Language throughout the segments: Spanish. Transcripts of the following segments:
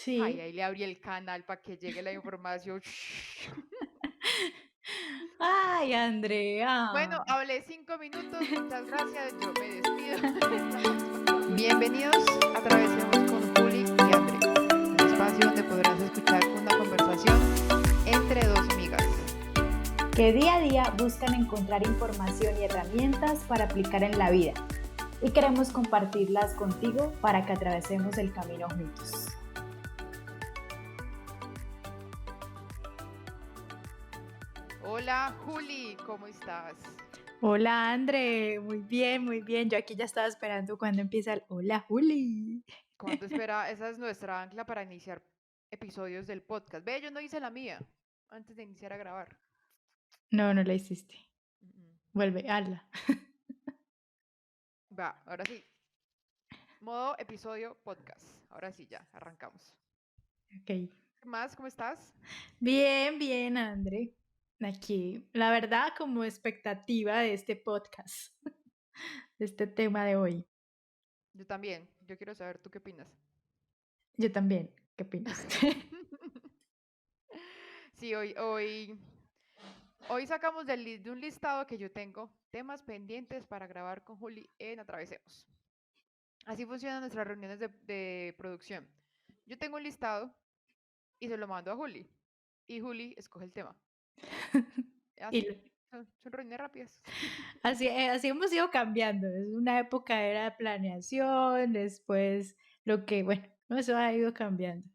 Ay, Sí. ahí le abrí el canal para que llegue la información. Ay, Andrea. Bueno, hablé 5 minutos, muchas gracias, yo me despido. Bienvenidos a Atravesemos con Juli y André, un espacio donde podrás escuchar una conversación entre dos amigas. Que día a día buscan encontrar información y herramientas para aplicar en la vida. Y queremos compartirlas contigo para que atravesemos el camino juntos. Hola, Juli, ¿cómo estás? Hola, André. Muy bien, muy bien. Yo aquí ya estaba esperando cuando empieza el Hola, Juli. ¿Cuánto espera? Esa es nuestra ancla para iniciar episodios del podcast. Ve, yo no hice la mía antes de iniciar a grabar. No, no la hiciste. Mm, mm. Vuelve, hazla. Va, ahora sí. Modo episodio podcast. Ahora sí, ya, arrancamos. Ok. ¿Qué más? ¿Cómo estás? Bien, bien, André. Aquí, la verdad, como expectativa de este podcast, de este tema de hoy. Yo también. Yo quiero saber tú qué opinas. Yo también. ¿Qué opinas? Sí, hoy sacamos de un listado que yo tengo temas pendientes para grabar con Juli en Atravesemos. Así funcionan nuestras reuniones de producción. Yo tengo un listado y se lo mando a Juli. Y Juli escoge el tema. Y Así, son reuniones rápidas. así hemos ido cambiando. Es una época era de planeación, después lo que, bueno, no, eso ha ido cambiando.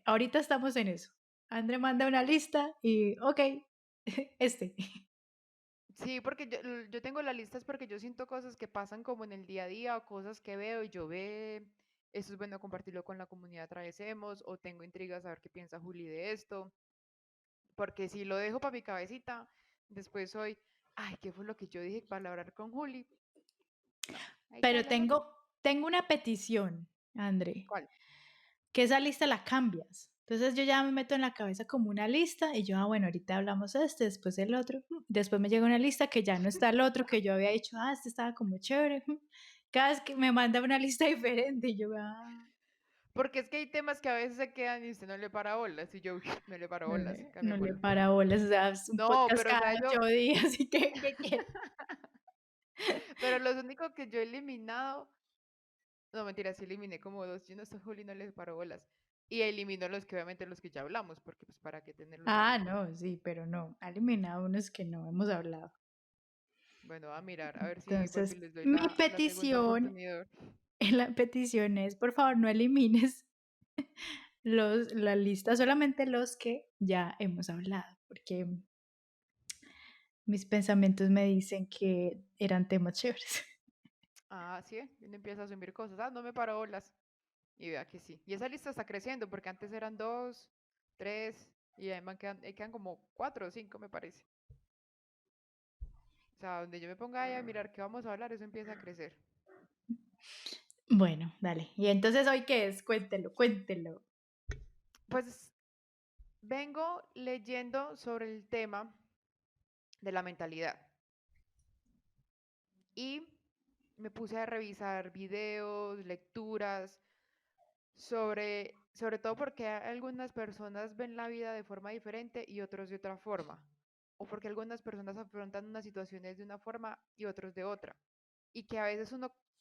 Ahorita estamos en eso. André manda una lista y, ok, este. Sí, porque yo tengo las listas porque yo siento cosas que pasan como en el día a día o cosas que veo y yo ve, esto es bueno compartirlo con la comunidad Atravesemos o tengo intrigas a ver qué piensa Juli de esto, porque si lo dejo para mi cabecita, después soy, ay, ¿qué fue lo que yo dije para hablar con Juli? No, ahí queda Pero en la nada. tengo una petición, André, ¿Cuál? que esa lista la cambias. Entonces yo ya me meto en la cabeza como una lista y yo, bueno, ahorita hablamos de este, después el otro. Después me llega una lista que ya no está el otro que yo había dicho, este estaba como chévere. Cada vez que me manda una lista diferente y yo, Porque es que hay temas que a veces se quedan y usted no le para bolas y yo uy, no le paro bolas, no le cambiémoslo. para bolas, o sea, es un No, podcast pero o cada sea, yo, 8 días, así que, ¿qué quiere? pero los únicos que yo he eliminado. No, mentira, sí eliminé como dos. Yo no estoy Juli, no les paro bolas. Y elimino los que obviamente los que ya hablamos, porque pues para qué tenerlos ahí. No, sí, pero no, ha eliminado unos que no hemos hablado. Bueno, a mirar, a ver si vuelvo y Entonces, les doy mi la segunda petición, oportunidad. la petición es, por favor, no elimines la lista, solamente los que ya hemos hablado, porque mis pensamientos me dicen que eran temas chéveres. Ah, sí, uno empieza a asumir cosas. Ah, no me paro bolas. Y vea que sí. Y esa lista está creciendo, porque antes eran dos, tres, y ahí quedan como cuatro o cinco, me parece. O sea, donde yo me ponga ahí a mirar qué vamos a hablar, eso empieza a crecer. Bueno, dale. ¿Y entonces hoy qué es? Cuéntelo, cuéntelo. Pues vengo leyendo sobre el tema de la mentalidad. Y me puse a revisar videos, lecturas, sobre todo porque algunas personas ven la vida de forma diferente y otros de otra forma. O porque algunas personas afrontan unas situaciones de una forma y otros de otra. Y que a veces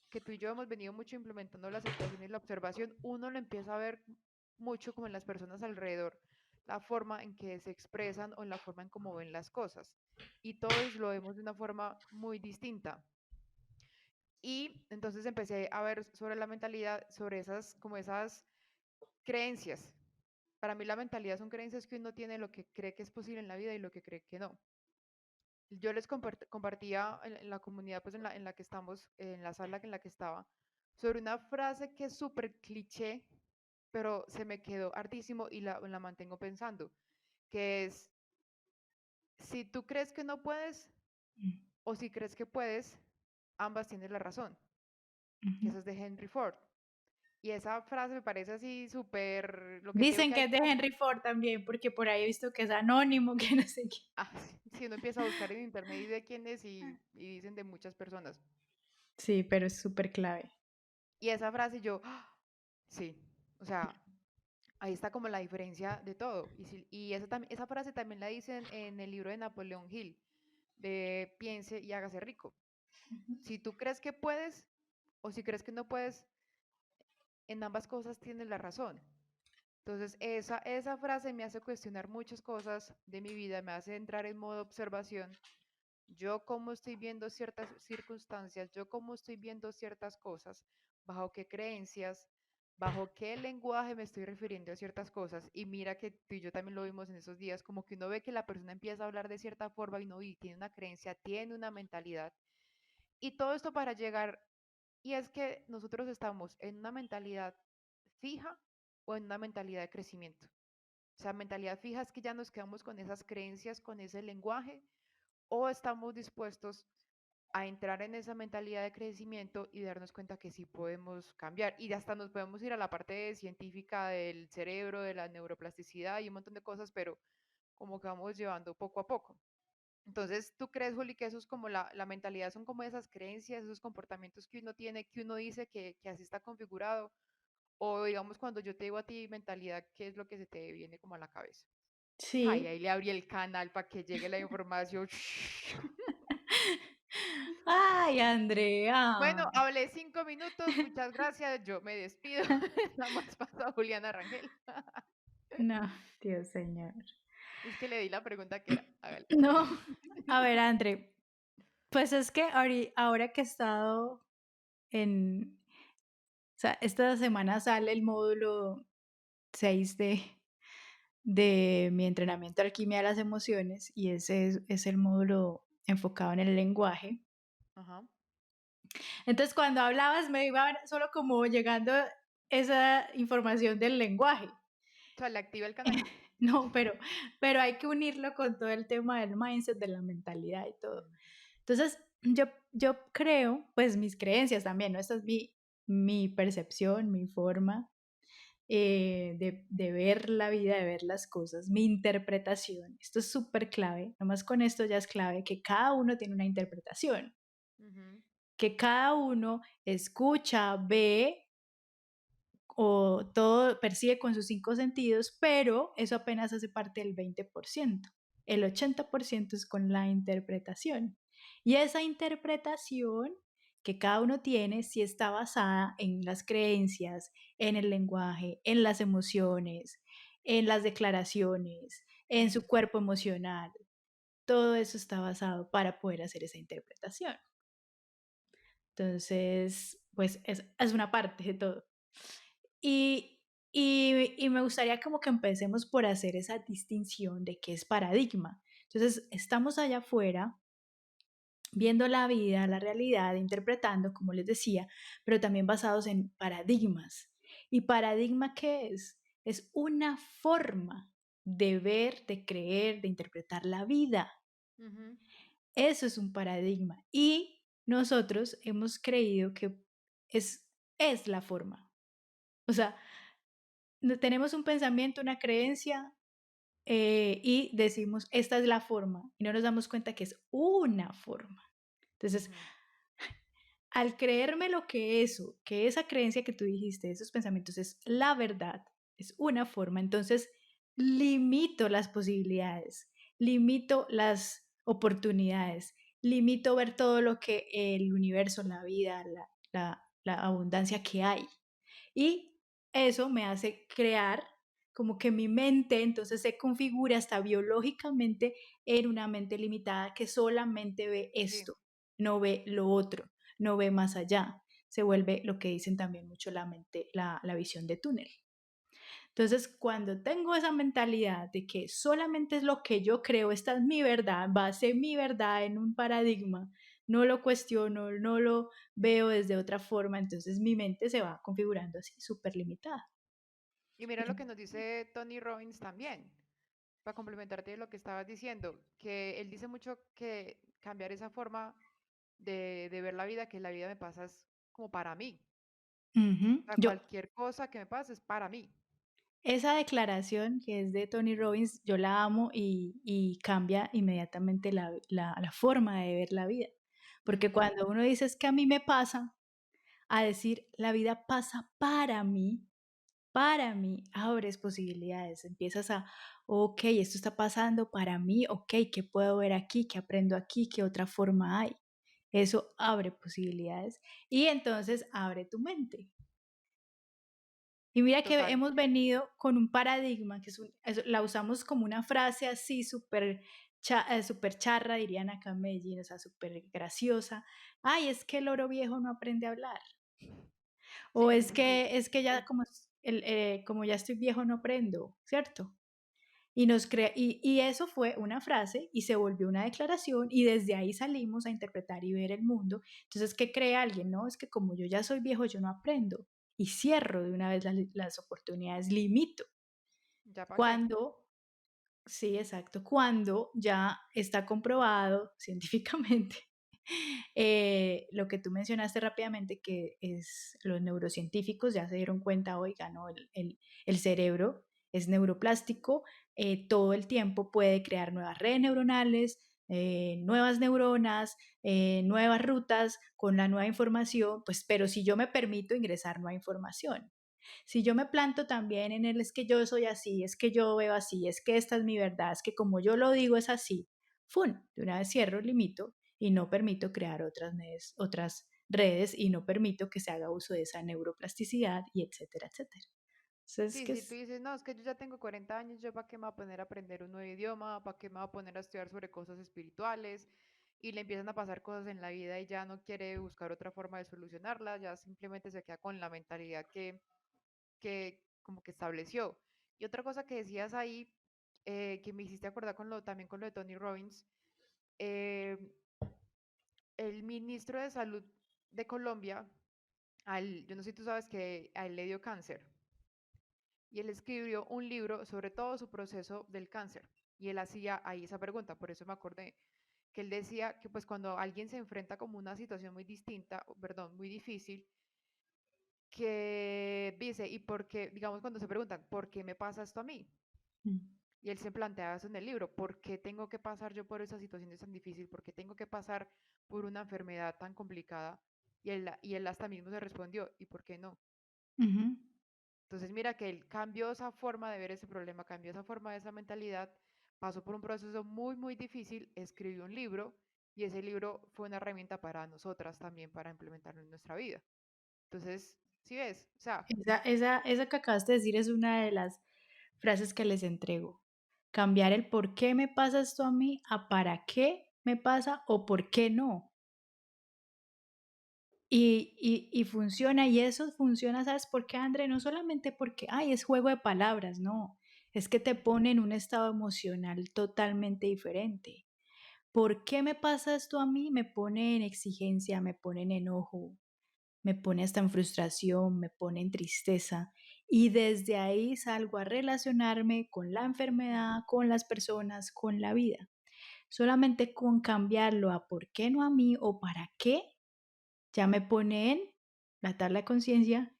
que tú y yo hemos venido mucho implementando la aceptación y la observación, uno lo empieza a ver mucho como en las personas alrededor, la forma en que se expresan o en la forma en cómo ven las cosas. Y todos lo vemos de una forma muy distinta. Y entonces empecé a ver sobre la mentalidad, sobre como esas creencias. Para mí la mentalidad son creencias que uno tiene lo que cree que es posible en la vida y lo que cree que no. Yo les compartía en la comunidad, pues en la que estamos, en la sala en la que estaba, sobre una frase que es súper cliché, pero se me quedó hartísimo y la mantengo pensando, que es, si tú crees que no puedes Mm, o si crees que puedes, ambas tienes la razón, que ujú. eso es de Henry Ford. Y esa frase me parece así súper, lo que te digo Dicen que que hay es de como, Henry Ford también, porque por ahí he visto que es anónimo, que no sé qué. ah, si uno empieza a buscar en internet y ve quién es y dicen de muchas personas. Sí, pero es súper clave. Y esa frase yo, ¡ah! Sí. O sea, ahí está como la diferencia de todo. Y esa frase también la dicen en el libro de Napoleón Hill, de piense y hágase rico. Si tú crees que puedes o si crees que no puedes, en ambas cosas tienes la razón. Entonces, esa frase me hace cuestionar muchas cosas de mi vida, me hace entrar en modo observación. Yo cómo estoy viendo ciertas circunstancias, yo cómo estoy viendo ciertas cosas, bajo qué creencias, bajo qué lenguaje me estoy refiriendo a ciertas cosas. Y mira que tú y yo también lo vimos en esos días, como que uno ve que la persona empieza a hablar de cierta forma y tiene una creencia, tiene una mentalidad. Y todo esto para llegar, y es que nosotros estamos en una mentalidad fija o en una mentalidad de crecimiento. O sea, mentalidad fija es que ya nos quedamos con esas creencias, con ese lenguaje, o estamos dispuestos a entrar en esa mentalidad de crecimiento y darnos cuenta que sí podemos cambiar. Y hasta nos podemos ir a la parte científica del cerebro, de la neuroplasticidad y un montón de cosas, pero como que vamos llevando poco a poco. Entonces, ¿tú crees, Juli, que eso es como la mentalidad, son como esas creencias, esos comportamientos que uno tiene, que uno dice que así está configurado? O digamos, cuando yo te digo a ti mentalidad, ¿qué es lo que se te viene como a la cabeza? Ay, Sí. ahí le abrí el canal para que llegue la información. Ay, Andrea. Bueno, hablé 5 minutos, muchas gracias, yo me despido. Damos paso a Juliana Rangel. No, Dios señor. Es que le di la pregunta que era, hágale. No, a ver, André, pues es que ahora que he estado o sea, esta semana sale el módulo 6 de mi entrenamiento de alquimia de las emociones y ese es el módulo enfocado en el lenguaje. Ajá. Entonces, cuando hablabas me iba solo como llegando esa información del lenguaje. O sea, le activa el canal. No, pero hay que unirlo con todo el tema del mindset, de la mentalidad y todo. Mm, Entonces, yo creo, pues mis creencias también, ¿no? Esta es mi percepción, mi forma de ver la vida, de ver las cosas, mi interpretación. Esto es súper clave, nomás con esto ya es clave, que cada uno tiene una interpretación, ujú, que cada uno escucha, ve o todo percibe con sus 5 sentidos, pero eso apenas hace parte del 20%. El 80% es con la interpretación. Y esa interpretación que cada uno tiene sí está basada en las creencias, en el lenguaje, en las emociones, en las declaraciones, en su ujú. cuerpo emocional. Todo eso está basado para poder hacer esa interpretación. Entonces, pues es una parte de todo. Y, y me gustaría como que empecemos por hacer esa distinción de qué es paradigma. Entonces, estamos allá afuera viendo la vida, la realidad, interpretando, como les decía, pero también basados en paradigmas. ¿Y paradigma qué es? Es una forma de ver, de creer, de interpretar la vida. Ujú, Eso es un paradigma. Y nosotros hemos creído que es la forma. O sea, tenemos un pensamiento, una creencia y decimos, esta es la forma. Y no nos damos cuenta que es una forma. Entonces, ujú, al creerme lo que eso, que esa creencia que tú dijiste, esos pensamientos es la verdad, es una forma, entonces limito las posibilidades, limito las oportunidades, limito ver todo lo que el universo, la vida, la abundancia que hay. Y eso me hace crear como que mi mente entonces se configura hasta biológicamente en una mente limitada que solamente ve sí. esto, no ve lo otro, no ve más allá. Se vuelve lo que dicen también mucho la mente, la visión de túnel. Entonces, cuando tengo esa mentalidad de que solamente es lo que yo creo, esta es mi verdad, va a ser mi verdad en un paradigma, no lo cuestiono, no lo veo desde otra forma, entonces mi mente se va configurando así, súper limitada. Y mira lo que nos dice Tony Robbins también, para complementarte de lo que estabas diciendo, que él dice mucho que cambiar esa forma de ver la vida, que la vida me pasa es como para mí. Ujú. O sea, Yo, cualquier cosa que me pase es para mí. esa declaración que es de Tony Robbins, yo la amo y cambia inmediatamente la forma de ver la vida. Porque Ujú, cuando uno dice es que a mí me pasa, a decir la vida pasa para mí, para mí, abres posibilidades, empiezas a, ok, esto está pasando para mí, ok, ¿qué puedo ver aquí? ¿Qué aprendo aquí? ¿Qué otra forma hay? Eso abre posibilidades y entonces abre tu mente. Y mira que Total. hemos venido con un paradigma que la usamos como una frase así súper súper charra, dirían acá en Medellín, o sea, súper graciosa. Ay, es que el oro viejo no aprende a hablar. O Sí, sí, sí. es que ya Es- como, como ya estoy viejo no aprendo, ¿cierto? Y eso fue una frase y se volvió una declaración y desde ahí salimos a interpretar y ver el mundo. Entonces, ¿qué cree alguien? No, es que como yo ya soy viejo, yo no aprendo y cierro de una vez las oportunidades, limito. ¿Ya para qué? Cuando Sí, exacto. Cuando ya está comprobado científicamente, lo que tú mencionaste rápidamente, que es los neurocientíficos ya se dieron cuenta, oiga, no, el cerebro es neuroplástico, todo el tiempo puede crear nuevas redes neuronales, nuevas neuronas, nuevas rutas con la nueva información, pues, pero si yo me permito ingresar nueva información. Si yo me planto también en el es que yo soy así, es que yo veo así, es que esta es mi verdad, es que como yo lo digo es así, ¡fun! De una vez cierro, limito y no permito crear otras redes y no permito que se haga uso de esa neuroplasticidad y etcétera, etcétera. Entonces, Sí, que si tú es... dices, no, es que yo ya tengo 40 años, yo para qué me voy a poner a aprender un nuevo idioma, para qué me voy a poner a estudiar sobre cosas espirituales, y le empiezan a pasar cosas en la vida y ya no quiere buscar otra forma de solucionarla, ya simplemente se queda con la mentalidad que como que estableció. Y otra cosa que decías ahí, que me hiciste acordar también con lo de Tony Robbins, eh, el ministro de Salud de Colombia, yo no sé si tú sabes que a él le dio cáncer y él escribió un libro sobre todo su proceso del cáncer. Y él hacía ahí esa pregunta, por eso me acordé, que él decía que pues cuando alguien se enfrenta como una situación muy distinta, perdón, muy difícil, que dice, ¿y por qué? Digamos cuando se preguntan, ¿por qué me pasa esto a mí? Mm, Y él se plantea eso en el libro, ¿por qué tengo que pasar yo por esas situaciones tan difíciles? ¿Por qué tengo que pasar por una enfermedad tan complicada? Y él hasta mismo se respondió, ¿y por qué no? ujú, Entonces mira que él cambió esa forma de ver ese problema, cambió esa forma de esa mentalidad, pasó por un proceso muy, muy difícil, escribió un libro y ese libro fue una herramienta para nosotras también para implementarlo en nuestra vida. Entonces, ¿sí ves? O sea, esa que acabas de decir es una de las frases que les entrego. Cambiar el por qué me pasa esto a mí a para qué me pasa o por qué no. Y funciona, y eso funciona, ¿sabes por qué, André? No solamente porque, ay, es juego de palabras, no, es que te pone en un estado emocional totalmente diferente. ¿Por qué me pasa esto a mí? Me pone en exigencia, me pone en enojo, me pone hasta en frustración, me pone en tristeza. Y desde ahí salgo a relacionarme con la enfermedad, con las personas, con la vida. Solamente con cambiarlo a por qué no a mí o para qué ya me pone en la tabla de conciencia,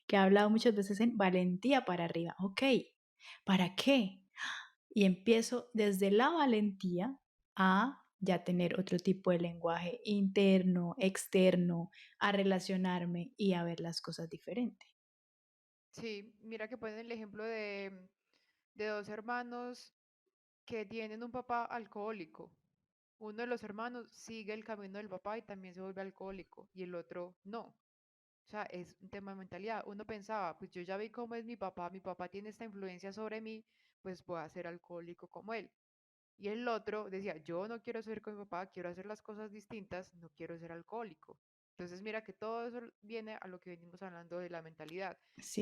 que he hablado muchas veces en valentía para arriba. Ok, ¿para qué? Y empiezo desde la valentía a ya tener otro tipo de lenguaje interno, externo, a relacionarme y a ver las cosas diferente. sí, mira que ponen el ejemplo de dos hermanos que tienen un papá alcohólico. Uno de los hermanos sigue el camino del papá y también se vuelve alcohólico y el otro no. O sea, es un tema de mentalidad. Uno pensaba, pues yo ya vi cómo es mi papá tiene esta influencia sobre mí, pues voy a ser alcohólico como él. Y el otro decía, yo no quiero ser con mi papá, quiero hacer las cosas distintas, no quiero ser alcohólico. Entonces mira que todo eso viene a lo que venimos hablando de la mentalidad,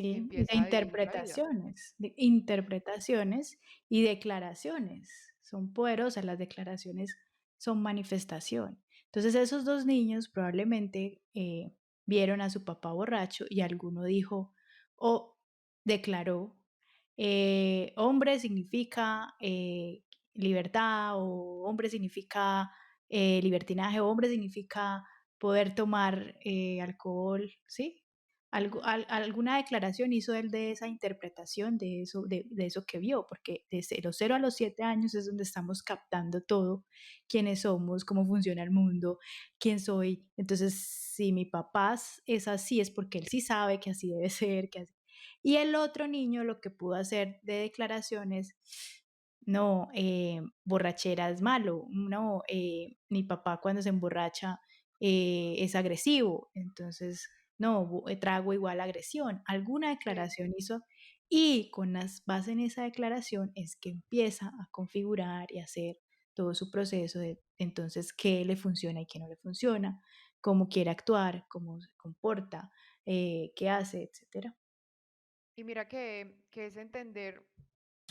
que Sí, y empieza a dirigir la vida. de interpretaciones y declaraciones. Son poderosas, las declaraciones son manifestación. Entonces esos dos niños probablemente vieron a su papá borracho y alguno dijo o declaró, hombre significa libertad o hombre significa libertinaje o hombre significa poder tomar alcohol, ¿sí? Ujú. Alguna declaración hizo él de esa interpretación de eso que vio, porque desde los 0 a los 7 años es donde estamos captando todo, quiénes somos, cómo funciona el mundo, quién soy. Entonces, si mi papá es así, es porque él sí sabe que así debe ser, que así. Y el otro niño lo que pudo hacer de declaraciones, no, borrachera es malo, no, mi papá cuando se emborracha es agresivo, entonces, no, trago igual agresión. Alguna Sí. declaración hizo y con las base en esa declaración es que empieza a configurar y hacer todo su proceso de entonces qué le funciona y qué no le funciona, cómo quiere actuar, cómo se comporta, qué hace, etcétera. Y mira que es entender,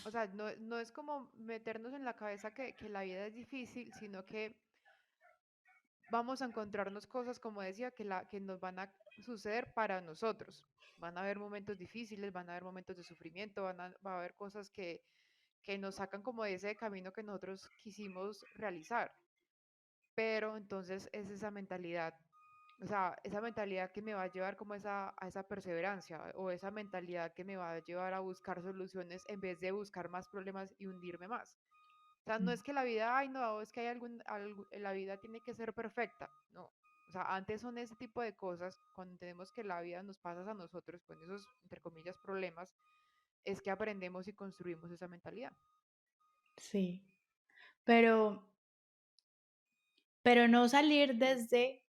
o sea, no es como meternos en la cabeza que la vida es difícil, sino que vamos a encontrarnos cosas, como decía, que nos van a suceder para nosotros. Van a haber momentos difíciles, van a haber momentos de sufrimiento, va a haber cosas que nos sacan como de ese camino que nosotros quisimos realizar. Pero entonces es esa mentalidad, o sea, esa mentalidad que me va a llevar como a esa perseverancia o esa mentalidad que me va a llevar a buscar soluciones en vez de buscar más problemas y hundirme más. O sea, no Mm, es que la vida, ay, no, es que hay la vida tiene que ser perfecta, no. O sea, antes son ese tipo de cosas, cuando entendemos que la vida nos pasa a nosotros con esos, entre comillas, problemas, es que aprendemos y construimos esa mentalidad. sí, pero no salir desde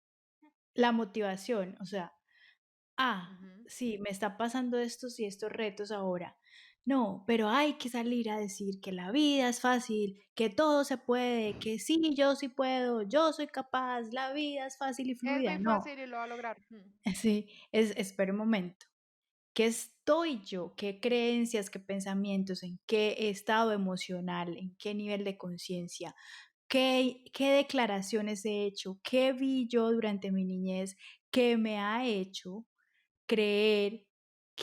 la motivación, o sea, Ujú. sí, me está pasando estos y estos retos ahora. No, pero hay que salir a decir que la vida es fácil, que todo se puede, que sí, yo sí puedo, yo soy capaz, la vida es fácil y Es fluida. muy No, fácil y lo va a lograr. sí, espera un momento. ¿Qué estoy yo? ¿Qué creencias, qué pensamientos, en qué estado emocional, en qué nivel de conciencia? ¿Qué declaraciones he hecho? ¿Qué vi yo durante mi niñez que me ha hecho creer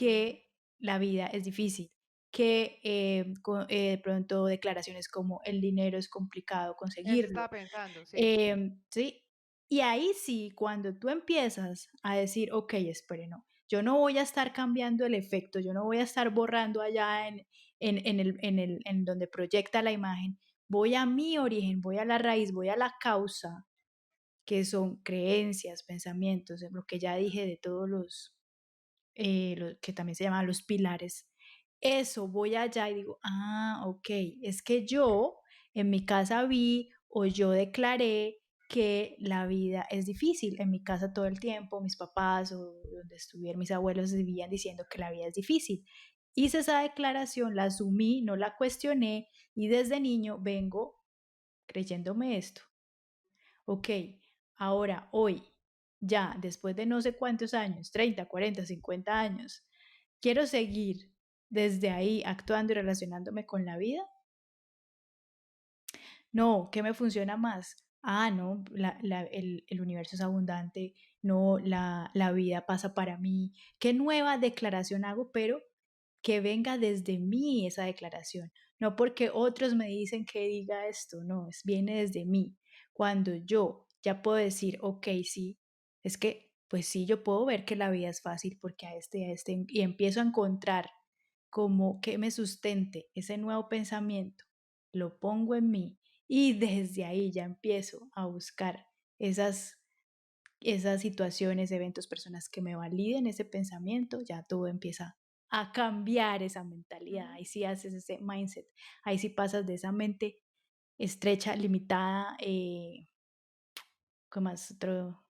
Ujú. que la vida es difícil? Que de pronto declaraciones como el dinero es complicado Eso conseguirlo. estaba pensando, sí. Sí, y ahí sí, cuando tú empiezas a decir, ok, espere, no, yo no voy a estar cambiando el efecto, yo no voy a estar borrando allá en donde proyecta la imagen, voy a mi origen, voy a la raíz, voy a la causa, que son creencias, pensamientos, lo que ya dije de todos los lo que también se llaman los pilares. Eso, voy allá y digo, ok, es que yo en mi casa vi o yo declaré que la vida es difícil. En mi casa todo el tiempo, mis papás o donde estuvieron mis abuelos vivían diciendo que la vida es difícil. Hice esa declaración, la asumí, no la cuestioné y desde niño vengo creyéndome esto. Ok, ahora, hoy, ya, después de no sé cuántos años, 30, 40, 50 años, quiero seguir desde ahí actuando y relacionándome con la vida. No, ¿qué me funciona más? No, el universo es abundante, no, la vida pasa para mí. ¿Qué nueva declaración hago? Pero que venga desde mí esa declaración, no porque otros me dicen que diga esto, no, viene desde mí. Cuando yo ya puedo decir, ok, sí, es que, pues sí, yo puedo ver que la vida es fácil porque a este, y empiezo a encontrar como que me sustente ese nuevo pensamiento, lo pongo en mí y desde ahí ya empiezo a buscar esas situaciones, eventos, personas que me validen ese pensamiento, ya todo empieza a cambiar esa mentalidad. Ujú. Ahí sí haces ese mindset, ahí sí pasas de esa mente estrecha, limitada, ¿qué más? Otro,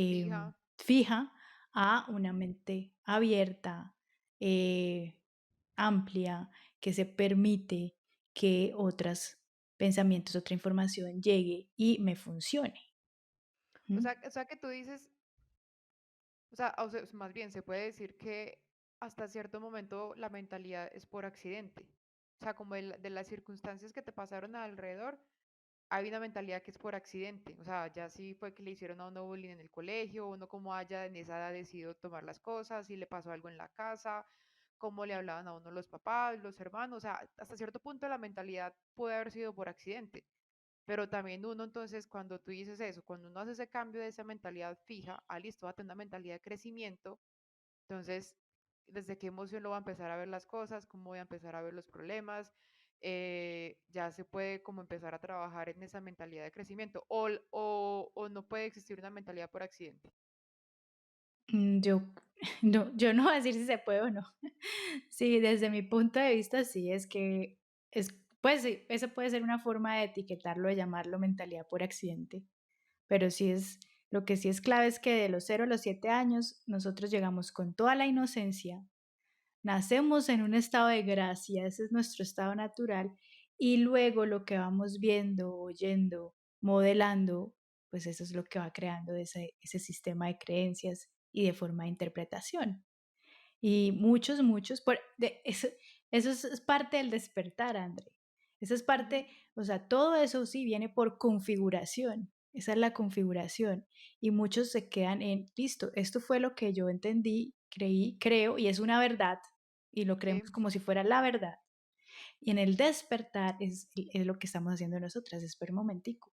Fija. fija, a una mente abierta, eh, amplia, que se permite que otros pensamientos, otra información llegue y me funcione. ¿Mm? O sea que tú dices, o sea, más bien se puede decir que hasta cierto momento la mentalidad es por accidente. O sea, como de las circunstancias que te pasaron alrededor, hay una mentalidad que es por accidente. O sea, ya sí fue que le hicieron a uno bullying en el colegio, uno como haya en esa edad decidido tomar las cosas, si le pasó algo en la casa, cómo le hablaban a uno los papás, los hermanos. O sea, hasta cierto punto la mentalidad puede haber sido por accidente. Pero también uno entonces, cuando tú dices eso, cuando uno hace ese cambio de esa mentalidad fija, listo, va a tener una mentalidad de crecimiento, entonces, ¿desde qué emoción lo va a empezar a ver las cosas? ¿Cómo voy a empezar a ver los problemas? Ya se puede como empezar a trabajar en esa mentalidad de crecimiento o no puede existir una mentalidad por accidente. Yo, No, yo no voy a decir si se puede o no. Sí, desde mi punto de vista, sí, es que es, pues sí, eso puede ser una forma de etiquetarlo, de llamarlo mentalidad por accidente, pero sí es, lo que sí es clave es que de los 0 a los 7 años nosotros llegamos con toda la inocencia, nacemos en un estado de gracia, ese es nuestro estado natural, y luego lo que vamos viendo, oyendo, modelando, pues eso es lo que va creando ese sistema de creencias y de forma de interpretación. Y muchos, eso es parte del despertar, André. Eso es Ujú. parte, o sea, todo eso sí viene por configuración. Esa es la configuración. Y muchos se quedan en, listo, esto fue lo que yo entendí, creí, creo, y es una verdad. Y lo Sí, creemos como si fuera la verdad. Y en el despertar es lo que estamos haciendo nosotras. Espera un momentico.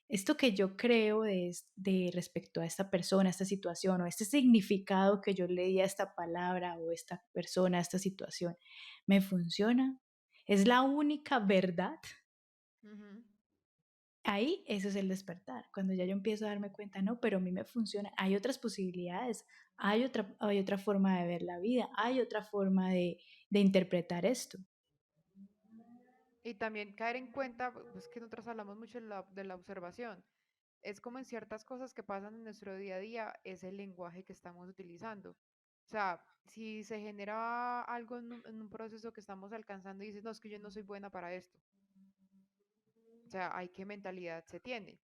Esto que yo creo de respecto a esta persona, a esta situación, o este significado que yo le di a esta palabra o esta persona, a esta situación, ¿me funciona? ¿Es la única verdad? ujú. Ahí, eso es el despertar. Cuando ya yo empiezo a darme cuenta, no, pero a mí me funciona. Hay otras posibilidades, hay otra forma de ver la vida, hay otra forma de interpretar esto. Y también caer en cuenta, pues que nosotros hablamos mucho de la observación. Es como en ciertas cosas que pasan en nuestro día a día, es el lenguaje que estamos utilizando. O sea, si se genera algo en un proceso que estamos alcanzando y dices, no, es que yo no soy buena para esto. O sea, hay qué mentalidad se tiene.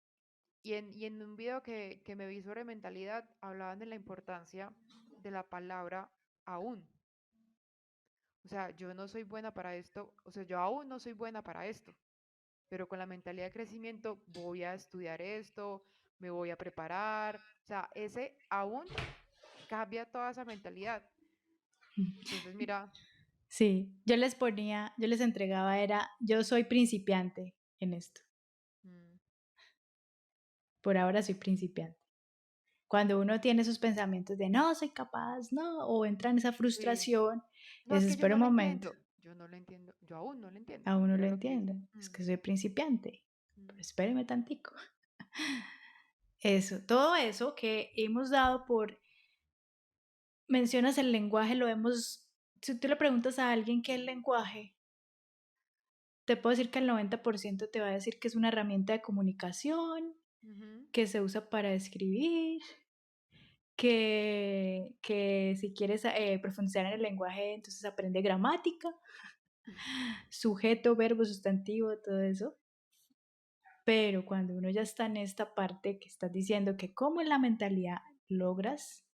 Y en un video que me vi sobre mentalidad, hablaban de la importancia de la palabra aún. O sea, yo no soy buena para esto, o sea, yo aún no soy buena para esto, pero con la mentalidad de crecimiento voy a estudiar esto, me voy a preparar, o sea, ese aún cambia toda esa mentalidad. Entonces, mira, Sí, yo les entregaba era, yo soy principiante en esto, mm, por ahora soy principiante. Cuando uno tiene esos pensamientos de no soy capaz, no, o entra en esa sí, frustración, no, es es que yo espera no un lo momento, entiendo, yo no lo entiendo, yo aún no lo entiendo, aún no lo era lo que dice. entiendo, es que soy principiante, pero Mm, espéreme tantico. Eso, todo eso que hemos dado por, mencionas el lenguaje, lo hemos, si tú le preguntas a alguien qué es el lenguaje, te puedo decir que el 90% te va a decir que es una herramienta de comunicación, ujú. que se usa para escribir, que si quieres profundizar en el lenguaje, entonces aprende gramática, sujeto, verbo, sustantivo, todo eso. Pero cuando uno ya está en esta parte que estás diciendo que cómo en la mentalidad logras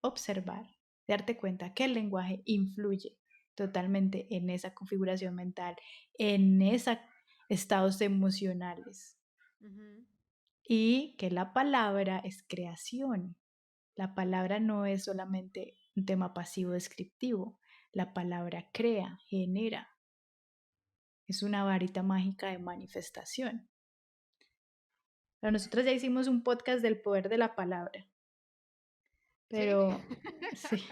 observar, darte cuenta que el lenguaje influye totalmente en esa configuración mental, en esos estados emocionales Ujú, y que la palabra es creación. La palabra no es solamente un tema pasivo descriptivo, la palabra crea, genera, es una varita mágica de manifestación. Pero nosotros ya hicimos un podcast del poder de la palabra, ¿sí? pero sí,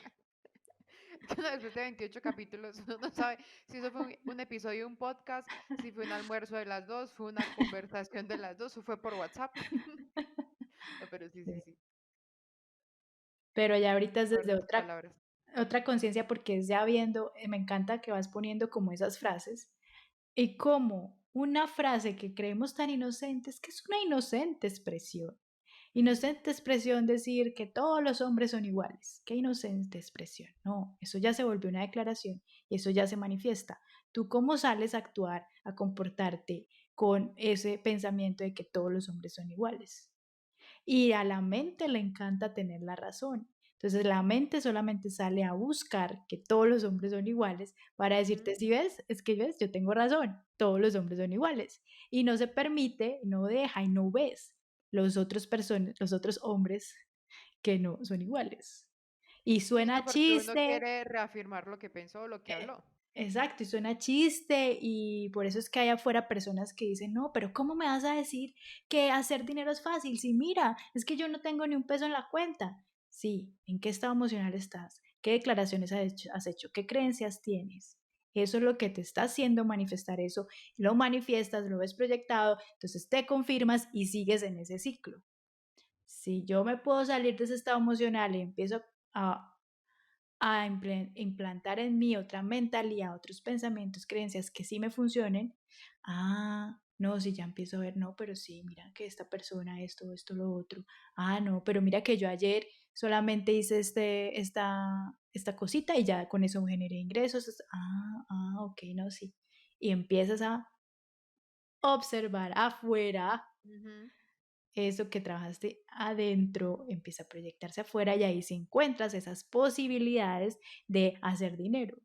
No, después de 28 capítulos, uno no sabe si eso fue un episodio de un podcast, si fue un almuerzo de las dos, fue una conversación de las dos, o fue por WhatsApp. No, pero sí, sí, sí. sí. Pero ya ahorita es Poder desde de tus palabras. otra conciencia porque es ya viendo, me encanta que vas poniendo como esas frases y como una frase que creemos tan inocente es que es una inocente expresión. Ujú, Inocente expresión decir que todos los hombres son iguales. Qué inocente expresión. No, eso ya se volvió una declaración y eso ya se manifiesta. ¿Tú cómo sales a actuar, a comportarte con ese pensamiento de que todos los hombres son iguales? Y a la mente le encanta tener la razón. Entonces la mente solamente sale a buscar que todos los hombres son iguales para decirte, ujú. si ves, es que ves, yo tengo razón, todos los hombres son iguales. Y no se permite, no deja y no ves los otros hombres que no son iguales. Y Sí, no, suena porque uno chiste, quiere reafirmar lo que pensó o lo que eh, habló. exacto, y suena chiste y por eso es que hay afuera personas que dicen, no, pero ¿cómo me vas a decir que hacer dinero es fácil? Si mira, es que yo no tengo ni un peso en la cuenta. Sí, ¿en qué estado emocional estás? ¿Qué declaraciones has hecho? ¿Qué creencias tienes? Eso es lo que te está haciendo manifestar eso. Lo manifiestas, lo ves proyectado, entonces te confirmas y sigues en ese ciclo. Si yo me puedo salir de ese estado emocional y empiezo a a implantar en mí otra mentalidad, otros pensamientos, creencias que sí me funcionen, no, si ya empiezo a ver, no, pero sí, mira que esta persona, esto, lo otro, no, pero mira que yo ayer solamente hice esta cosita y ya con eso generé ingresos, ok, no, sí. Y empiezas a observar afuera Ujú. eso que trabajaste adentro, empieza a proyectarse afuera y ahí sí encuentras esas posibilidades de hacer dinero.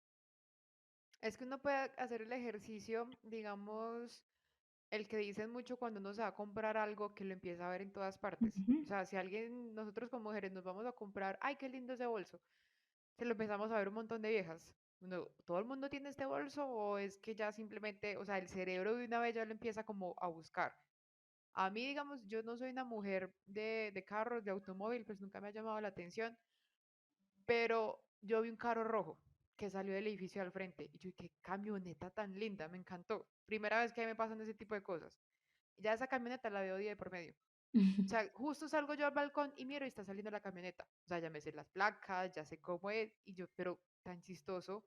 Es que uno puede hacer el ejercicio, digamos, el que dicen mucho cuando uno se va a comprar algo que lo empieza a ver en todas partes. Ujú. O sea, si alguien, nosotros como mujeres nos vamos a comprar, ay, qué lindo ese bolso, se lo empezamos a ver un montón de viejas. Uno, ¿todo el mundo tiene este bolso o es que ya simplemente, o sea, el cerebro de una vez ya lo empieza como a buscar? A mí, digamos, yo no soy una mujer de carros, de automóvil, pues nunca me ha llamado la atención, pero yo vi un carro rojo que salió del edificio al frente y yo, qué camioneta tan linda, me encantó. Primera vez que a mí me pasan ese tipo de cosas. Ya esa camioneta la veo día de por medio. O sea, justo salgo yo al balcón y miro y está saliendo la camioneta. O sea, ya me sé las placas, ya sé cómo es, y yo, pero tan chistoso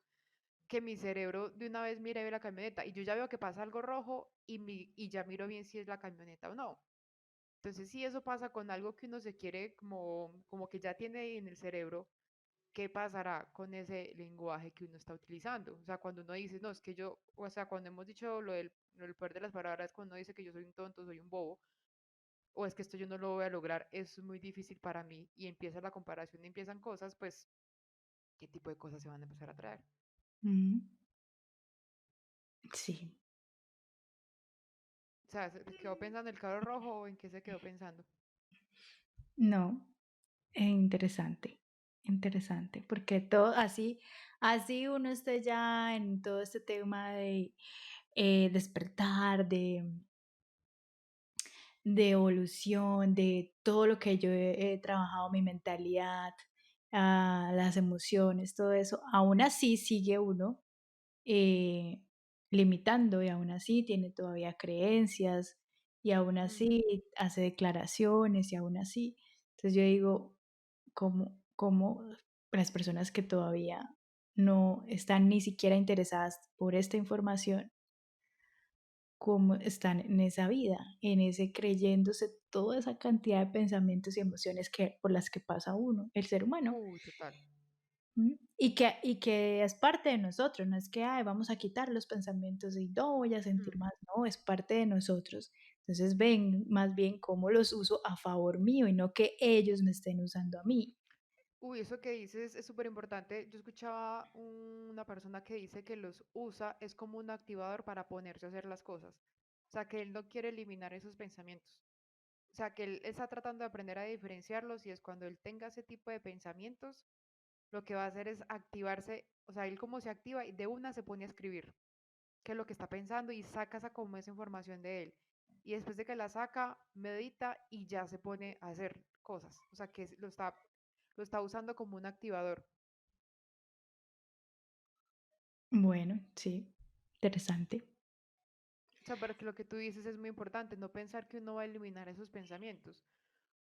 que mi cerebro de una vez mira y ve la camioneta y yo ya veo que pasa algo rojo y ya miro bien si es la camioneta o no. Entonces, si eso pasa con algo que uno se quiere como que ya tiene en el cerebro, ¿qué pasará con ese lenguaje que uno está utilizando? O sea, cuando uno dice, no, es que yo, o sea, cuando hemos dicho lo del poder de las palabras, cuando uno dice que yo soy un tonto, soy un bobo, o es que esto yo no lo voy a lograr, es muy difícil para mí, y empieza la comparación y empiezan cosas, pues, ¿qué tipo de cosas se van a empezar a traer? Mm, sí, O sea, ¿se quedó pensando en el carro rojo o en qué se quedó pensando? no, interesante, interesante, porque todo así uno esté ya en todo este tema de despertar, de evolución, de todo lo que yo he trabajado, mi mentalidad, las emociones, todo eso, aún así sigue uno eh, limitando y aún así tiene todavía creencias y aún Mm. así hace declaraciones y aún así. Entonces yo digo, ¿cómo las personas que todavía no están ni siquiera interesadas por esta información, cómo están en esa vida, en ese creyéndose toda esa cantidad de pensamientos y emociones que por las que pasa uno, el ser humano? Total. Y que es parte de nosotros, no es que, ay, vamos a quitar los pensamientos y no voy a sentir Mm. más, no, es parte de nosotros. Entonces, ven más bien cómo los uso a favor mío y no que ellos me estén usando a mí. Uy, eso que dices es súper importante. Yo escuchaba una persona que dice que los usa es como un activador para ponerse a hacer las cosas. O sea, que él no quiere eliminar esos pensamientos. O sea, que él está tratando de aprender a diferenciarlos y es cuando él tenga ese tipo de pensamientos, lo que va a hacer es activarse, o sea, él como se activa y de una se pone a escribir qué es lo que está pensando y saca esa como esa información de él. Y después de que la saca, medita y ya se pone a hacer cosas. O sea, que lo está usando como un activador. Bueno, sí, interesante. O sea, pero que lo que tú dices es muy importante, no pensar que uno va a eliminar esos pensamientos.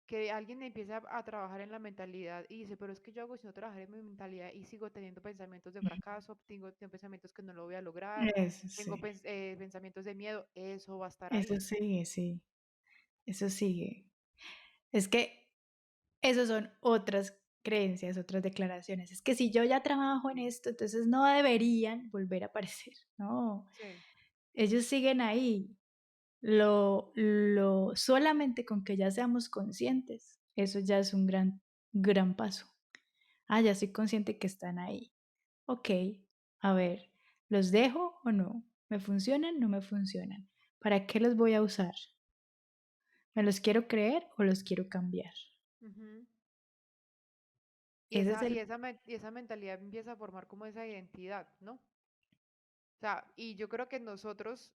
Que alguien empiece a trabajar en la mentalidad y dice, pero es que yo hago si no trabajar en mi mentalidad y sigo teniendo pensamientos de Ujú. fracaso, tengo pensamientos que no lo voy a lograr, Eso tengo sí, pensamientos de miedo, eso va a estar eso ahí. sigue, sí, eso sigue. Es que esos son otras creencias, otras declaraciones. Es que si yo ya trabajo en esto, entonces no deberían volver a aparecer. No, Sí. ellos siguen ahí. Solamente con que ya seamos conscientes, eso ya es un gran, gran paso. Ya soy consciente que están ahí. Ok, a ver, ¿los dejo o no? ¿Me funcionan? ¿No me funcionan? ¿Para qué los voy a usar? ¿Me los quiero creer o los quiero cambiar? Ujú. Y Ese es esa, y el... esa, men- y esa mentalidad empieza a formar como esa identidad, ¿no? O sea, y yo creo que nosotros,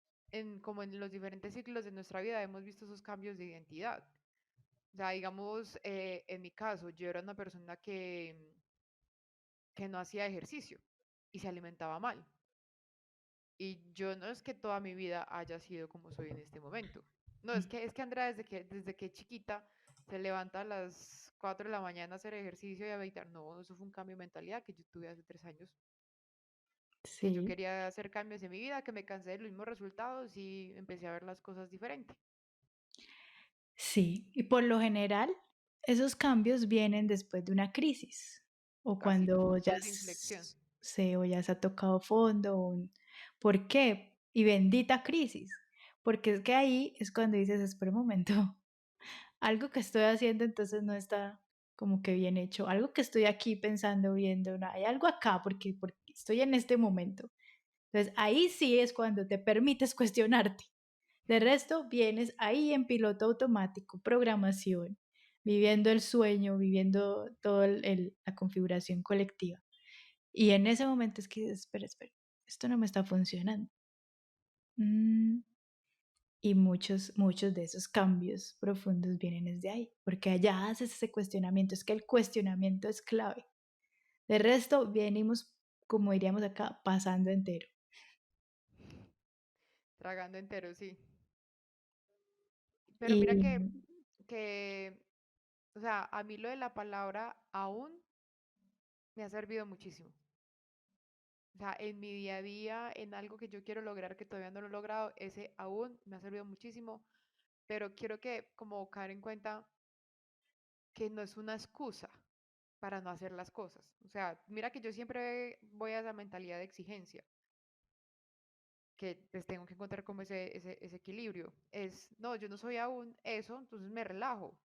como en los diferentes ciclos de nuestra vida, hemos visto esos cambios de identidad. O sea, digamos, en mi caso, yo era una persona que no hacía ejercicio y se alimentaba mal. Y yo no es que toda mi vida haya sido como soy en este momento. No, es que Andrea desde que chiquita se levanta a las 4 de la mañana a hacer ejercicio y a meditar. No, eso fue un cambio de mentalidad que yo tuve hace 3 años, que yo Sí, quería hacer cambios en mi vida, que me cansé de los mismos resultados y empecé a ver las cosas diferente. sí. Y por lo general, esos cambios vienen después de una crisis o Así, los cuando ya puntos de inflexión. o ya se ha tocado fondo. ¿Por qué? Y bendita crisis, porque es que ahí es cuando dices, espera un momento, algo que estoy haciendo entonces no está como que bien hecho, algo que estoy aquí pensando, viendo, no, hay algo acá porque estoy en este momento. Entonces ahí sí es cuando te permites cuestionarte. De resto, vienes ahí en piloto automático, programación, viviendo el sueño, viviendo toda la configuración colectiva. Y en ese momento es que dices, espera, espera, esto no me está funcionando. Mm, y muchos de esos cambios profundos vienen desde ahí, porque allá haces ese cuestionamiento. Es que el cuestionamiento es clave. De resto, venimos, como diríamos acá, pasando entero. Tragando entero, sí. Pero mira Y que, o sea, a mí lo de la palabra aún me ha servido muchísimo. O sea, en mi día a día, en algo que yo quiero lograr que todavía no lo he logrado, ese aún me ha servido muchísimo, pero quiero que como caer en cuenta que no es una excusa para no hacer las cosas. O sea, mira que yo siempre voy a esa mentalidad de exigencia, que pues tengo que encontrar como ese equilibrio. Es, no, yo no soy aún eso, entonces me relajo.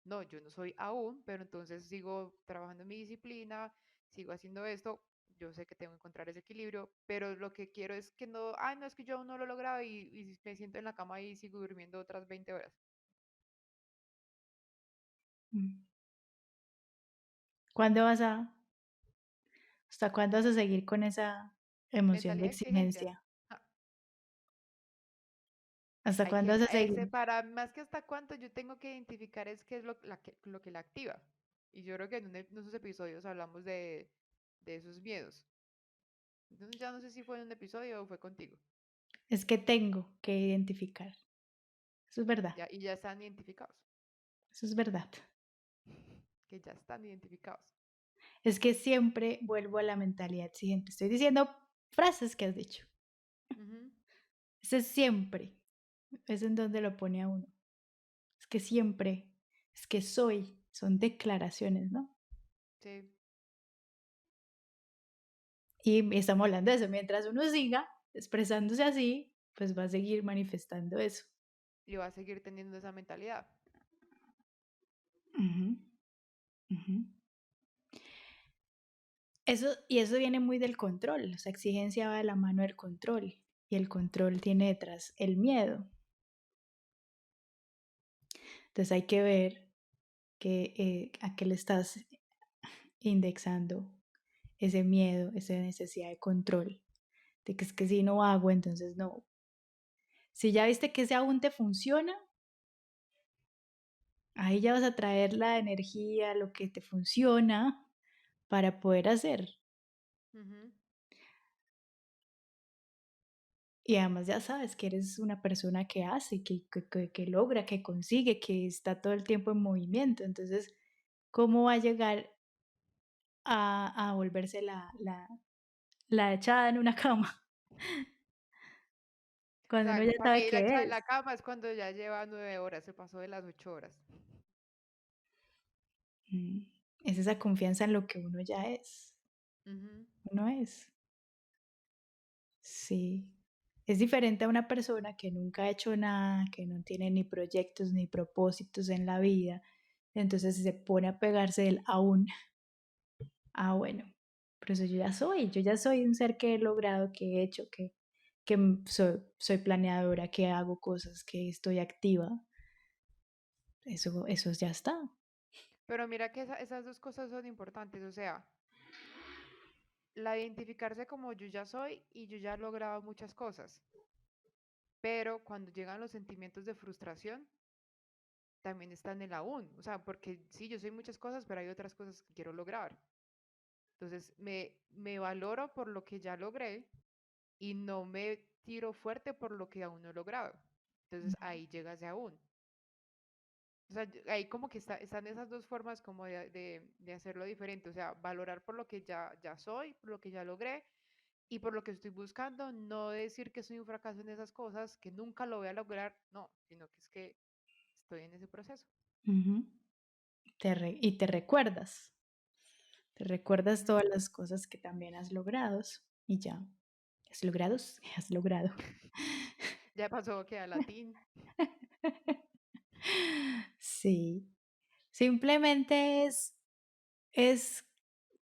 No, yo no soy aún, pero entonces sigo trabajando en mi disciplina, sigo haciendo esto. Yo sé que tengo que encontrar ese equilibrio, pero lo que quiero es que no, ay, no es que yo aún no lo he logrado y me siento en la cama y sigo durmiendo otras 20 horas. mm, ¿cuándo vas a, hasta cuándo vas a seguir con esa emoción de Mentalidad de exigencia. exigencia? Ja, ¿Hasta hay cuándo que, vas a ese, seguir? para más que hasta cuánto, yo tengo que identificar es qué es lo que la activa. Y yo creo que en esos episodios hablamos de esos miedos. Entonces ya no sé si fue en un episodio o fue contigo. Es que tengo que identificar. Eso es verdad. Ya, y ya están identificados. Eso es verdad. Que ya están identificados. Es que siempre vuelvo a la mentalidad exigente. Estoy diciendo frases que has dicho. Ujú, Ese siempre es en donde lo pone a uno. Es que siempre, es que soy, son declaraciones, ¿no? sí, Y estamos hablando de eso. Mientras uno siga expresándose así, pues va a seguir manifestando eso. y va a seguir teniendo esa mentalidad. Ujú, ujú. Y eso viene muy del control. O sea, exigencia va de la mano del control. Y el control tiene detrás el miedo. Entonces hay que ver a qué le estás indexando ese miedo, esa necesidad de control, de que es que si no hago, entonces no. Si ya viste que ese aún te funciona, ahí ya vas a traer la energía, lo que te funciona para poder hacer. Ujú. Y además ya sabes que eres una persona que hace, que logra, que consigue, que está todo el tiempo en movimiento. Entonces, ¿cómo va a llegar a volverse la echada en una cama O cuando uno sea, ya para sabe mí la qué echada en es? la cama es cuando ya lleva 9 horas, se pasó de las 8 horas. Mm, es esa confianza en lo que uno ya es, Ujú, uno es. Sí. Es diferente a una persona que nunca ha hecho nada, que no tiene ni proyectos ni propósitos en la vida. Entonces se pone a pegarse del aún. Ah, bueno, pero eso yo ya soy un ser que he logrado, que he hecho, soy planeadora, que hago cosas, que estoy activa. Eso ya está. pero mira que esas dos cosas son importantes, o sea, la de identificarse como yo ya soy y yo ya he logrado muchas cosas, pero cuando llegan los sentimientos de frustración, también está en el aún, o sea, porque sí, yo soy muchas cosas, pero hay otras cosas que quiero lograr. Entonces, me valoro por lo que ya logré y no me tiro fuerte por lo que aún no he logrado. Entonces, ahí llegas de aún. O sea, ahí como que están esas dos formas como de hacerlo diferente, o sea, valorar por lo que ya soy, por lo que ya logré y por lo que estoy buscando, no decir que soy un fracaso en esas cosas, que nunca lo voy a lograr, no, sino que es que estoy en ese proceso. Ujú. Y te recuerdas Ujú. todas las cosas que también has logrado y ya. ¿Has logrado? Has logrado. Ya pasó que a latín. Sí, simplemente es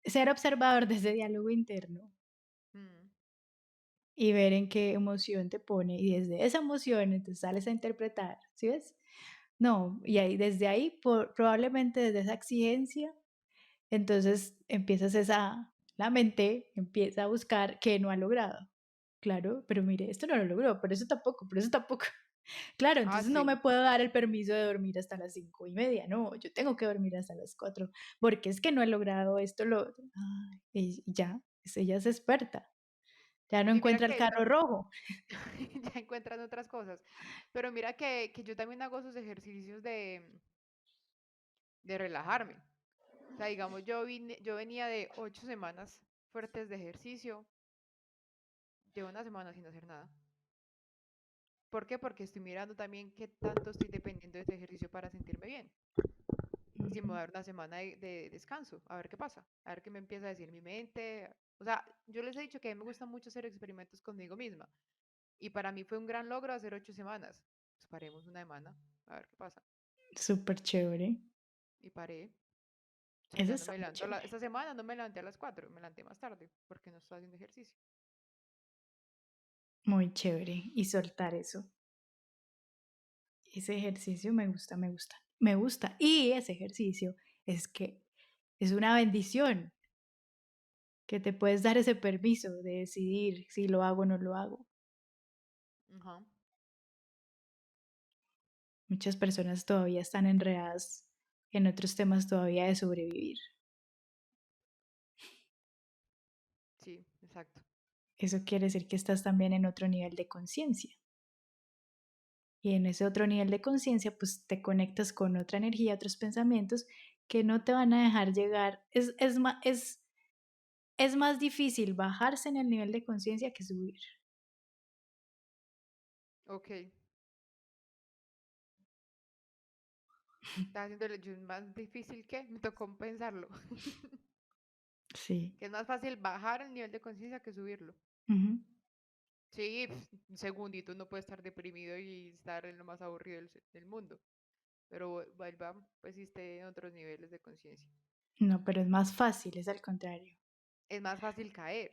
ser observador de ese diálogo interno Mm, y ver en qué emoción te pone y desde esa emoción entonces sales a interpretar, ¿sí ves? No, y ahí desde ahí probablemente desde esa exigencia, entonces empiezas la mente empieza a buscar qué no ha logrado. Claro, pero mire, esto no lo logró, pero eso tampoco, pero eso tampoco. Claro, ah, entonces no me sí. puedo dar el permiso de dormir hasta las 5:30, no, yo tengo que dormir hasta las 4 porque es que no he logrado esto, lo otro. Ay, y ya, ella es experta, ya no Y mira encuentra el que carro rojo. ya encuentran otras cosas. Pero mira que yo también hago esos ejercicios de relajarme. O sea, digamos, yo venía de 8 semanas fuertes de ejercicio, llevo una semana sin hacer nada. ¿Por qué? Porque estoy mirando también qué tanto estoy dependiendo de ese ejercicio para sentirme bien. Y si me voy a Ujú. dar una semana de descanso, a ver qué pasa, a ver qué me empieza a decir mi mente. O sea, yo les he dicho que a mí me gusta mucho hacer experimentos conmigo misma. Y para mí fue un gran logro hacer 8 semanas. Pues paremos una semana, a ver qué pasa. Súper chévere, Y paré. O sea, eso ya no está me muy levanto, chévere. esta semana no me levanté a las 4, me levanté más tarde porque no estaba haciendo ejercicio. Muy chévere. Y soltar eso. Ese ejercicio me gusta, me gusta, me gusta. Y ese ejercicio es que es una bendición que te puedes dar ese permiso de decidir si lo hago o no lo hago. Ajá, Muchas personas todavía están enredadas en otros temas todavía de sobrevivir. sí, exacto. Eso quiere decir que estás también en otro nivel de conciencia. Y en ese otro nivel de conciencia, pues te conectas con otra energía, otros pensamientos que no te van a dejar llegar. Es más difícil bajarse en el nivel de conciencia que subir. Ok, está haciendo el yo más difícil que me tocó pensarlo. Sí. Que es más fácil bajar el nivel de conciencia que subirlo. Ujú. Sí, un segundito uno puede estar deprimido y estar en lo más aburrido del mundo. Pero vuelva, pues sí esté en otros niveles de conciencia. No, pero es más fácil, es al contrario. Es más fácil caer.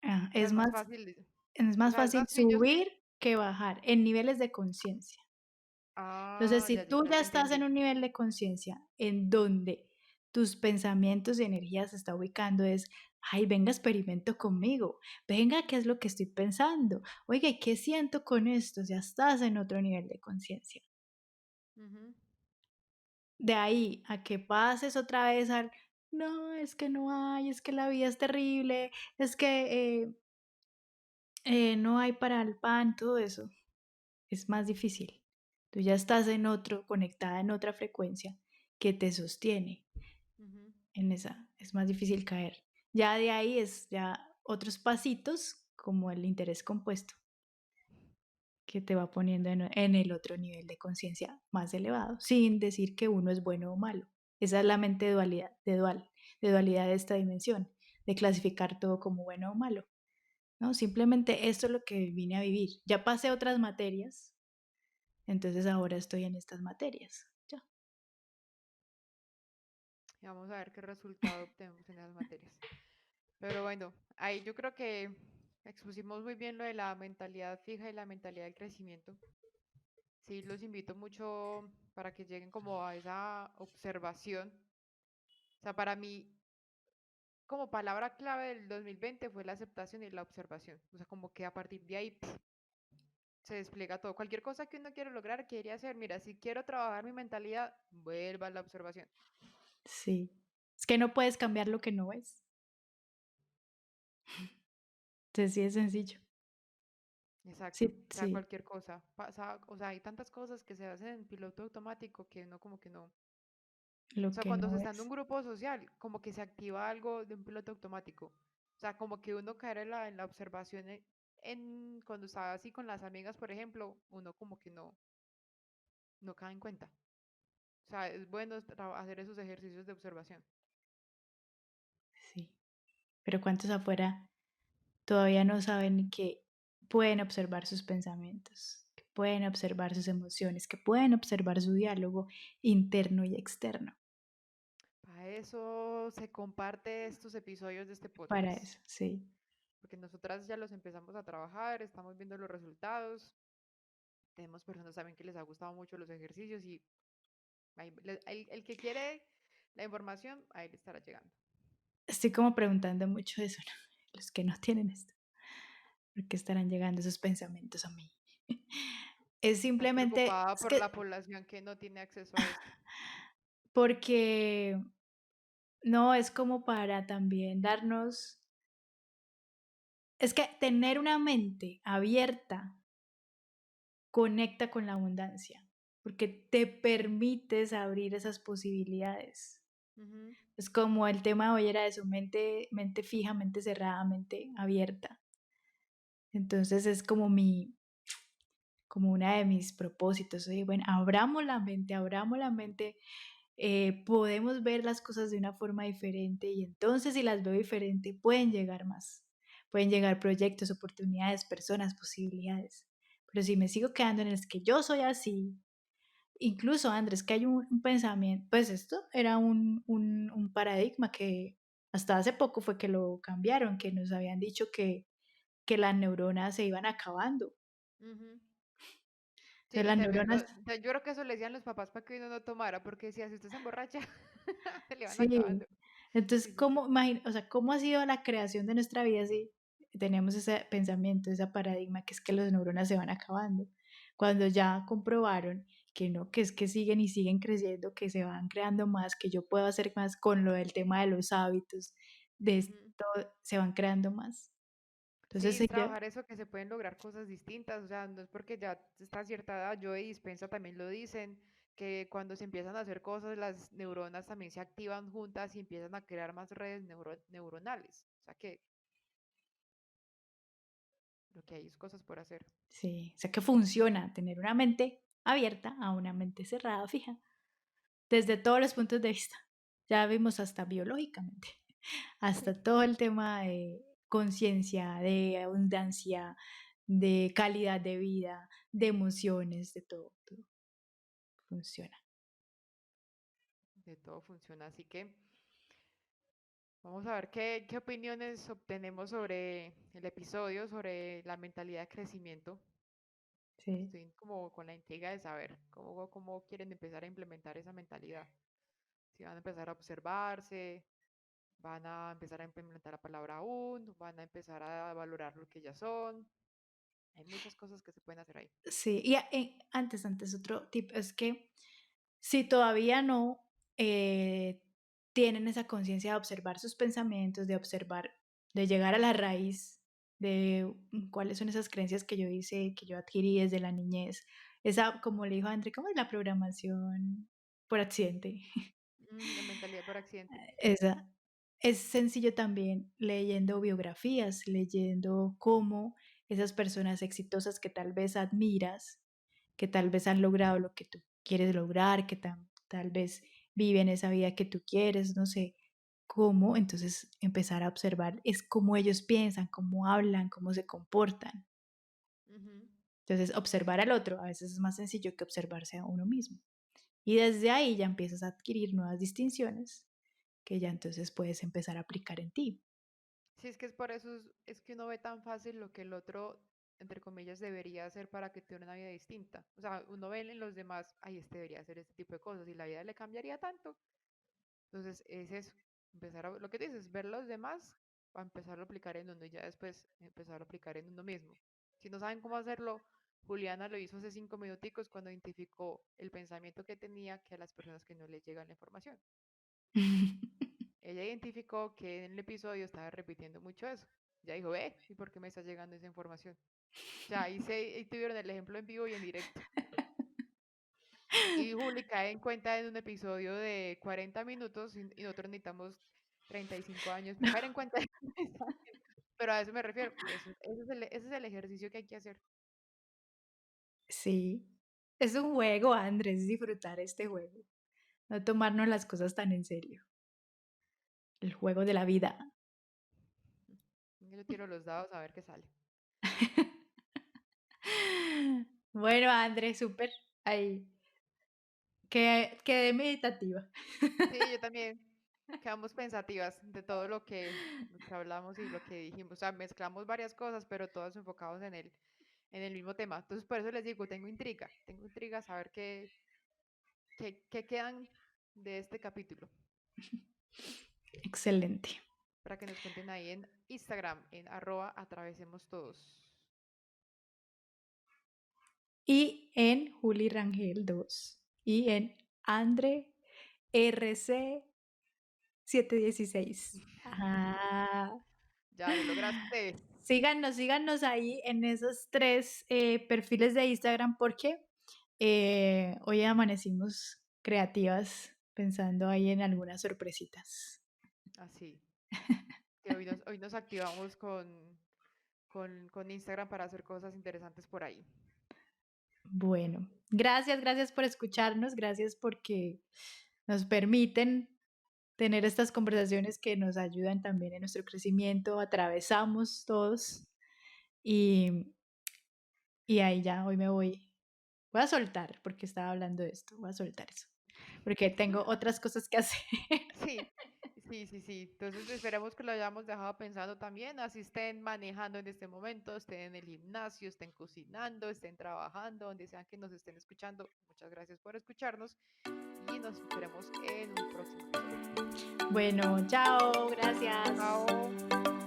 Ah, O sea, es más fácil. es O más sea, es fácil más, sí, yo subir estoy. que bajar en niveles de conciencia. Entonces, Ah, si ya, tú ya ya te estás en entendí. un nivel de conciencia en donde tus pensamientos y energía se está ubicando es, ay, venga, experimento conmigo, venga, ¿qué es lo que estoy pensando? Oiga, ¿y qué siento con esto? Ya estás en otro nivel de conciencia. Ujú, De ahí a que pases otra vez al, no, es que no hay, es que la vida es terrible, es que no hay para el pan, todo eso es más difícil. Tú ya estás en otro, conectada en otra frecuencia que te sostiene ujú. en esa, es más difícil caer. Ya de ahí es ya otros pasitos como el interés compuesto que te va poniendo en el otro nivel de conciencia más elevado, sin decir que uno es bueno o malo. Esa es la mente de dualidad de esta dimensión, de clasificar todo como bueno o malo. ¿No? Simplemente esto es lo que vine a vivir. Ya pasé otras materias, entonces ahora estoy en estas materias. Ya. Y vamos a ver qué resultado obtenemos en esas materias. Pero bueno, ahí yo creo que expusimos muy bien lo de la mentalidad fija y la mentalidad del crecimiento. Sí, los invito mucho para que lleguen como a esa observación. O sea, para mí, como palabra clave del 2020 fue la aceptación y la observación. O sea, como que a partir de ahí se despliega todo. Cualquier cosa que uno quiere lograr, quiere hacer. Mira, si quiero trabajar mi mentalidad, vuelva a la observación. Sí. Es que no puedes cambiar lo que no ves. Entonces sí es sencillo. Exacto. Sí, O sea, sí, cualquier cosa. Pasa, o sea, hay tantas cosas que se hacen en piloto automático que uno como que no. O lo sea, que cuando se no está en un es. grupo social, como que se activa algo de un piloto automático. O sea, como que uno cae en la observación cuando está así con las amigas, por ejemplo, uno como que no cae en cuenta. O sea, es bueno hacer esos ejercicios de observación. Sí. Pero ¿cuántos afuera todavía no saben que pueden observar sus pensamientos, que pueden observar sus emociones, que pueden observar su diálogo interno y externo? Para eso se comparte estos episodios de este Para podcast. eso, sí. Porque nosotras ya los empezamos a trabajar, estamos viendo los resultados. Tenemos personas también que les ha gustado mucho los ejercicios y el que quiere la información, ahí le estará llegando. Estoy como preguntando mucho eso, ¿no? Los que no tienen esto, ¿por qué estarán llegando esos pensamientos a mí? Es Estás simplemente, preocupada es por la que población que no tiene acceso a esto. porque no es como para también darnos, es que tener una mente abierta conecta con la abundancia, porque te permites abrir esas posibilidades. Ujú. Es como el tema de hoy era de su mente, mente fija, mente cerrada, mente abierta. Entonces es como como una de mis propósitos. Oye, bueno, abramos la mente, podemos ver las cosas de una forma diferente y entonces si las veo diferente pueden llegar más, pueden llegar proyectos, oportunidades, personas, posibilidades. Pero si me sigo quedando en el que yo soy así, incluso Andrés, que hay un pensamiento, pues esto era un paradigma que hasta hace poco fue que lo cambiaron, que nos habían dicho que las neuronas se iban acabando. Ujú. Entonces Sí, las tremendo. neuronas, Yo creo que eso le decían los papás para que uno no tomara, porque decía, si usted se emborracha, se le van sí. acabando. Entonces, Sí, sí, sí. o sea, cómo ha sido la creación de nuestra vida si tenemos ese pensamiento, ese paradigma que es que las neuronas se van acabando? Cuando ya comprobaron que no, que es que siguen y siguen creciendo, que se van creando más, que yo puedo hacer más con lo del tema de los hábitos, de Ujú. esto, se van creando más. Sí, Entonces, es ella, trabajar eso que se pueden lograr cosas distintas, o sea, no es porque ya está a cierta edad, yo y Dispensa también lo dicen, que cuando se empiezan a hacer cosas, las neuronas también se activan juntas y empiezan a crear más redes neuronales, o sea que lo que hay es cosas por hacer. sí, o sea, que funciona tener una mente abierta a una mente cerrada, fija, desde todos los puntos de vista. Ya vimos hasta biológicamente, hasta todo el tema de conciencia, de abundancia, de calidad de vida, de emociones, de todo, todo funciona. De todo funciona, así que vamos a ver qué opiniones obtenemos sobre el episodio, sobre la mentalidad de crecimiento. Sí, Estoy como con la intriga de saber cómo quieren empezar a implementar esa mentalidad. Si van a empezar a observarse, van a empezar a implementar la palabra aún, van a empezar a valorar lo que ya son. Hay muchas cosas que se pueden hacer ahí. sí. Y antes otro tip es que si todavía no tienen esa conciencia de observar sus pensamientos, de observar, de llegar a la raíz de cuáles son esas creencias que yo hice, que yo adquirí desde la niñez. Esa, como le dijo André, ¿cómo es la programación por accidente? La mentalidad por accidente. Esa. Es sencillo también leyendo biografías, leyendo cómo esas personas exitosas que tal vez admiras, que tal vez han logrado lo que tú quieres lograr, que tal vez viven esa vida que tú quieres, no sé cómo, entonces empezar a observar es cómo ellos piensan, cómo hablan, cómo se comportan. Ujú. Entonces, observar al otro a veces es más sencillo que observarse a uno mismo. Y desde ahí ya empiezas a adquirir nuevas distinciones que ya entonces puedes empezar a aplicar en ti. Sí, es que es por eso es que uno ve tan fácil lo que el otro, entre comillas, debería hacer para que tenga una vida distinta. O sea, uno ve en los demás, ay, este debería hacer este tipo de cosas y la vida le cambiaría tanto. Entonces, es eso, empezar a, lo que dices, ver los demás para empezarlo a aplicar en uno y ya después empezar a aplicar en uno mismo. Si no saben cómo hacerlo, Juliana lo hizo hace 5 minuticos cuando identificó el pensamiento que tenía que a las personas que no les llega la información. Ella identificó que en el episodio estaba repitiendo mucho eso. Ya dijo, ¿y por qué me está llegando esa información? Ya ahí tuvieron el ejemplo en vivo y en directo. Y Juli cae en cuenta en un episodio de 40 minutos y nosotros necesitamos 35 años para caer en cuenta de ese pensamiento. Pero a eso me refiero. Ese es el ejercicio que hay que hacer. Sí, es un juego, Andrés, disfrutar este juego, no tomarnos las cosas tan en serio. El juego de la vida. Yo tiro los dados a ver qué sale. Bueno, Andrés, súper. Ahí quedé meditativa. Sí, yo también. Quedamos pensativas de todo lo que hablamos y lo que dijimos. O sea, mezclamos varias cosas, pero todas enfocados en el mismo tema. Entonces, por eso les digo, tengo intriga saber qué quedan de este capítulo, Excelente. para que nos cuenten ahí en Instagram, en @atravesemos todos. Y en Juli Rangel 2. Y en Andre RC 716. Ah, Ya lo lograste. síganos ahí en esos tres perfiles de Instagram porque hoy amanecimos creativas pensando ahí en algunas sorpresitas. Así, que hoy nos activamos con Instagram para hacer cosas interesantes por ahí. Bueno, gracias por escucharnos, gracias porque nos permiten tener estas conversaciones que nos ayudan también en nuestro crecimiento, atravesamos todos y, y ahí ya, hoy me voy a soltar porque estaba hablando de esto, voy a soltar eso, porque tengo otras cosas que hacer. Sí, sí, sí, sí. Entonces esperemos que lo hayamos dejado pensando también. Así estén manejando en este momento, estén en el gimnasio, estén cocinando, estén trabajando, donde sean que nos estén escuchando. Muchas gracias por escucharnos y nos veremos en un próximo episodio. Bueno, chao, gracias. Chao.